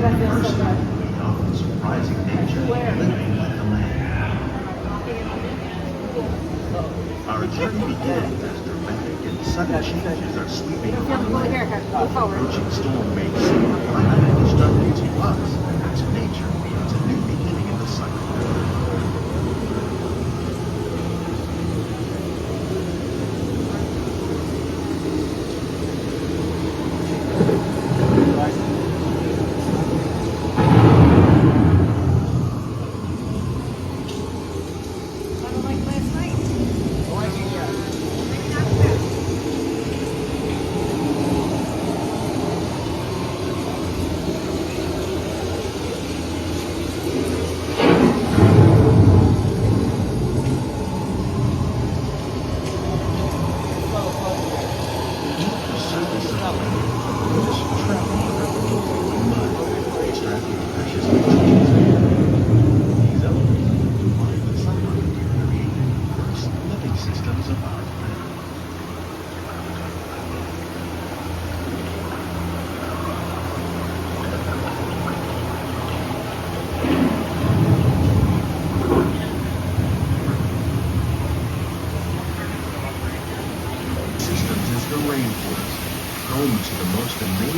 the often surprising nature living in the land. Our journey begins as dramatic and sudden changes are sweeping over the land. The approaching storm may seem violent and destructive to us. To nature, it's a new beginning in the cycle.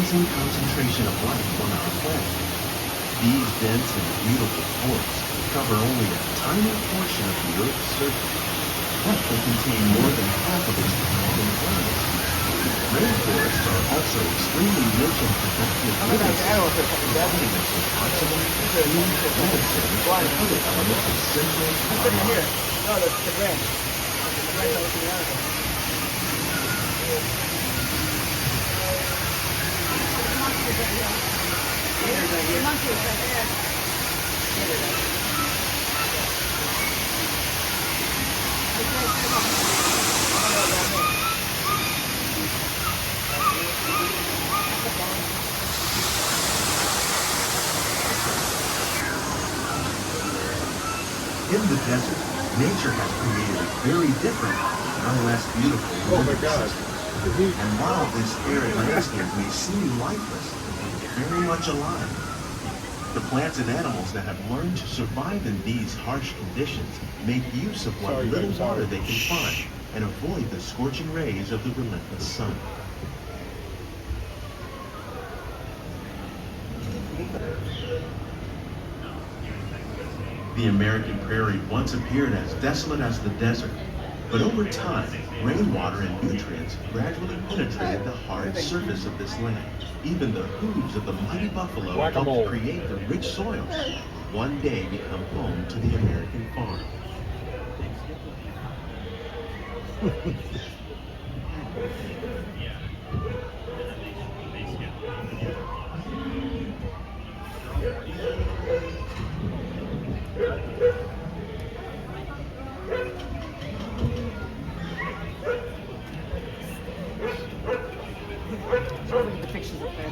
Concentration of life on our planet. These dense and beautiful forests cover only a tiny portion of the Earth's surface, but they contain more than half of its surrounding planet. Rainforests are also extremely rich and productive providing us with oxygen, food, medicine, and other elements essential to our life. In the desert, nature has created a very different, no less beautiful world. And while this arid landscape may seem lifeless, it's very much alive. The plants and animals that have learned to survive in these harsh conditions make use of what little water they can find and avoid the scorching rays of the relentless sun. The American prairie once appeared as desolate as the desert, but over time, rainwater and nutrients gradually penetrated the hard surface of this land. Even the hooves of the mighty buffalo helped create the rich soils, one day become home to the American farm. The pictures up there.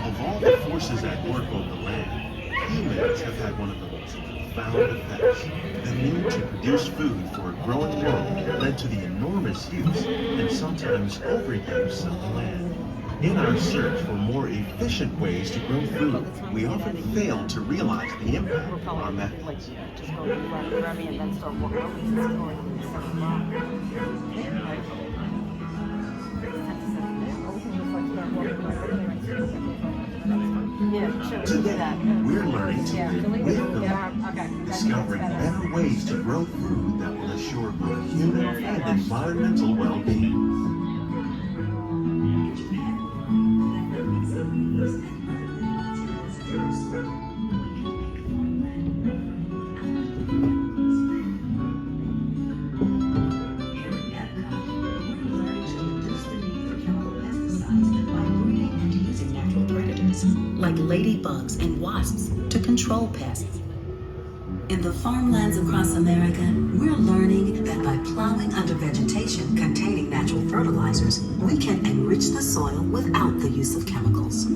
Of all the forces at work on the land, humans have had one of the most profound effects. The need to produce food for a growing world led to the enormous use and sometimes overuse of the land. In our search for more efficient ways to grow food, we often fail to realize the impact of our methods. Today, we're learning to live with the land, discovering better ways to grow food that will assure both human and environmental well-being. Like ladybugs and wasps to control pests. In the farmlands across America, we're learning that by plowing under vegetation containing natural fertilizers, we can enrich the soil without the use of chemicals.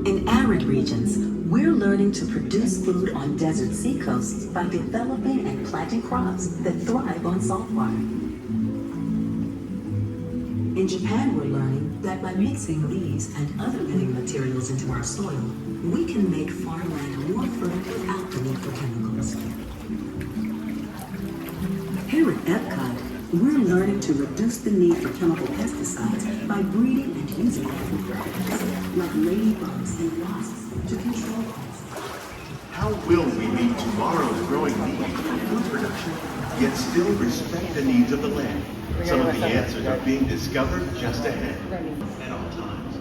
In arid regions, We're learning to produce food on desert seacoasts by developing and planting crops that thrive on salt water. In Japan, we're learning that by mixing these and other living materials into our soil, we can make farmland more fertile without the need for chemicals. Here at EPCOT, we're learning to reduce the need for chemical pesticides by breeding and using different predators, like ladybugs and wasps, to control pests. How will we meet tomorrow's growing needs for food production, yet still respect the needs of the land? Some of the answers are being discovered just ahead at all times.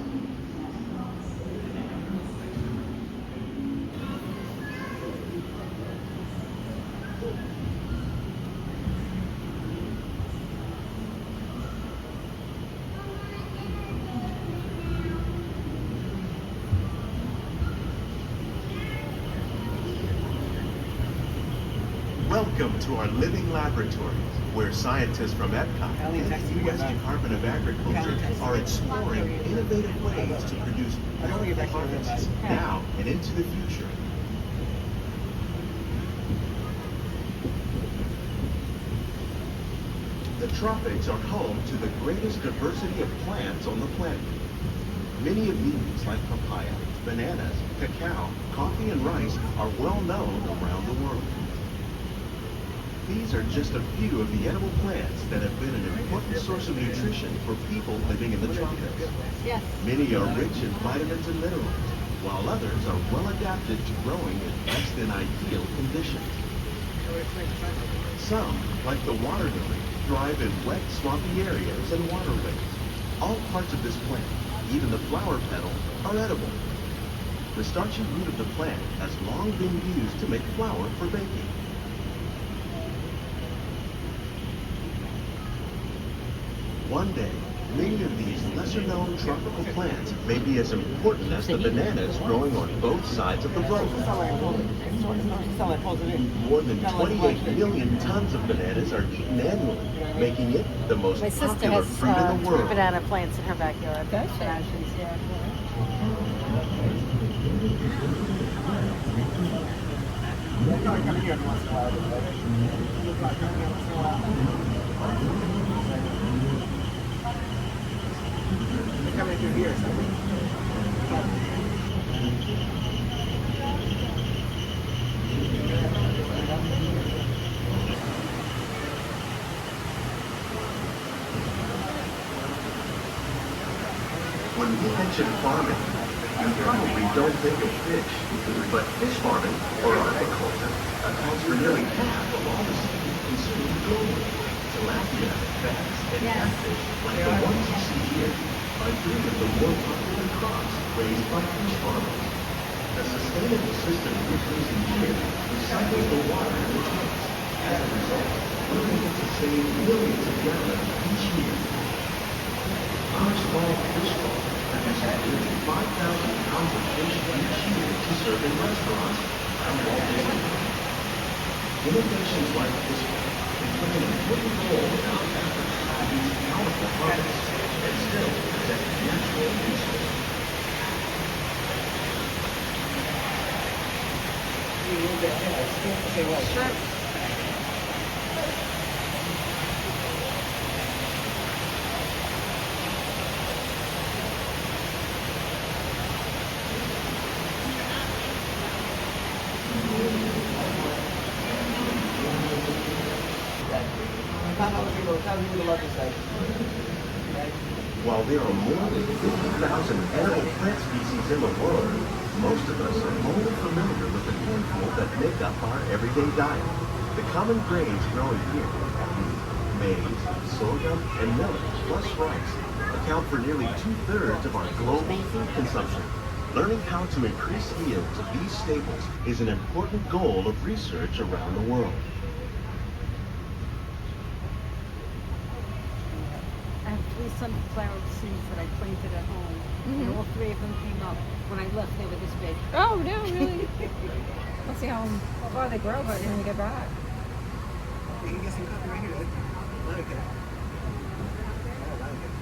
Welcome to our living laboratories, where scientists from EPCOT and the U.S. Department of Agriculture are exploring innovative ways to produce bountiful harvests now and into the future. The tropics are home to the greatest diversity of plants on the planet. Many of these, like papaya, bananas, cacao, coffee, and rice, are well known around the world. These are just a few of the edible plants that have been an important source of nutrition for people living in the tropics. Yes. Many are rich in vitamins and minerals, while others are well adapted to growing in less than ideal conditions. Some, like the water lily, thrive in wet, swampy areas and waterways. All parts of this plant, even the flower petal, are edible. The starchy root of the plant has long been used to make flour for baking. One day, many of these lesser-known tropical plants may be as important as the bananas growing on both sides of the road. More than 28 million tons of bananas are eaten annually, making it the most My sister popular has fruit in the world. banana plants in her backyard. Gotcha. Coming through here, When we mention farming, you probably don't think of fish, but fish farming, or aquaculture, accounts for nearly half of all the seafood consumed globally. Tilapia, bass, and catfish, like the ones you see here, are three of the more popular crops raised by fish farmers. The sustainable system we're using here recycles the water in the tanks. As a result, we're able to save millions of gallons each year. Our small fish farm produces nearly 5,000 pounds of fish each year to serve in restaurants around Walt Disney World. Innovations like this one can play an important role in our effort to produce powerful harvests and still protect natural resources. While there are more than 50,000 edible plant species in the world, most of us are only familiar with the handful that make up our everyday diet. The common grains growing here, maize, sorghum, and millet, plus rice, account for nearly 2/3 of our global food consumption. Learning how to increase yields of these staples is an important goal of research around the world. I have 3 sunflower seeds that I planted at home. And all 3 of them came up. When I left, they were this big. Oh, no, really? Let's see how far they grow by the time we get back. You can get some coffee right here. Look. Like it. I like it.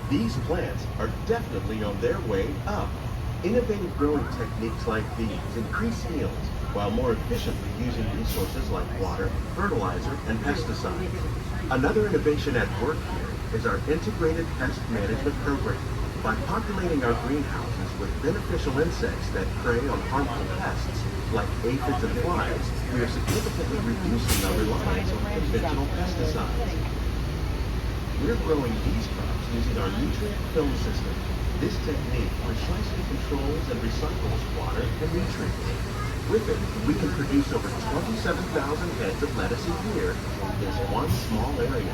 These plants are definitely on their way up. Innovative growing techniques like these increase yields while more efficiently using resources like water, fertilizer, and pesticides. Another innovation at work here is our integrated pest management program. By populating our greenhouses with beneficial insects that prey on harmful pests like aphids and flies, we are significantly reducing our reliance on conventional pesticides. We're growing these crops using our nutrient film system. This technique precisely controls and recycles water and nutrients. With it, we can produce over 27,000 heads of lettuce a year in this one small area.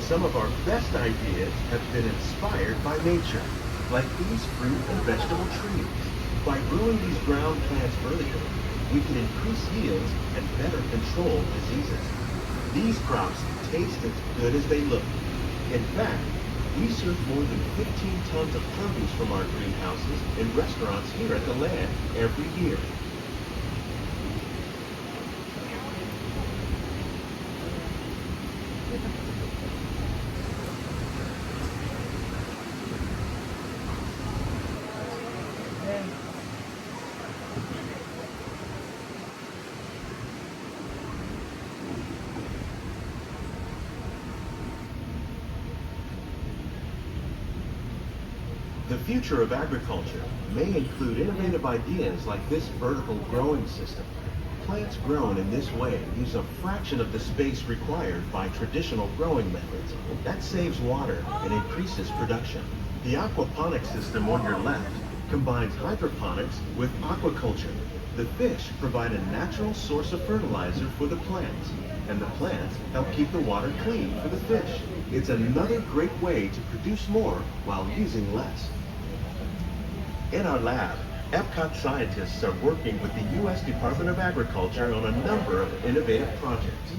Some of our best ideas have been inspired by nature, like these fruit and vegetable trees. By growing these ground plants vertically, we can increase yields and better control diseases. These crops taste as good as they look. In fact, we serve more than 15 tons of produce from our greenhouses in restaurants here at the land every year. The future of agriculture may include innovative ideas like this vertical growing system. Plants grown in this way use a fraction of the space required by traditional growing methods. That saves water and increases production. The aquaponics system on your left combines hydroponics with aquaculture. The fish provide a natural source of fertilizer for the plants, and the plants help keep the water clean for the fish. It's another great way to produce more while using less. In our lab, EPCOT scientists are working with the U.S. Department of Agriculture on a number of innovative projects.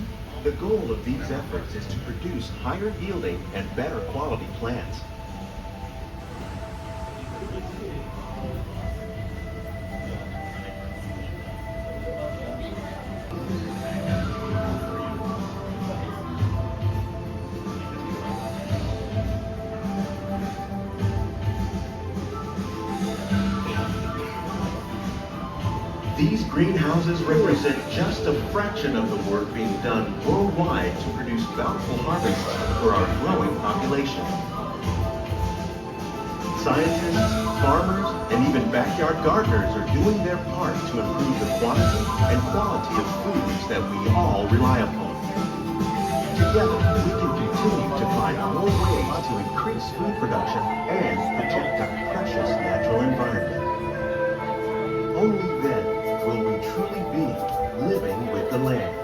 The goal of these efforts is to produce higher yielding and better quality plants. These greenhouses represent just a fraction of the work being done worldwide to produce bountiful harvests for our growing population. Scientists, farmers, and even backyard gardeners are doing their part to improve the quantity and quality of foods that we all rely upon. Together, we can continue to find more ways to increase food production and protect our precious natural environment. Only then will we truly be living with the land.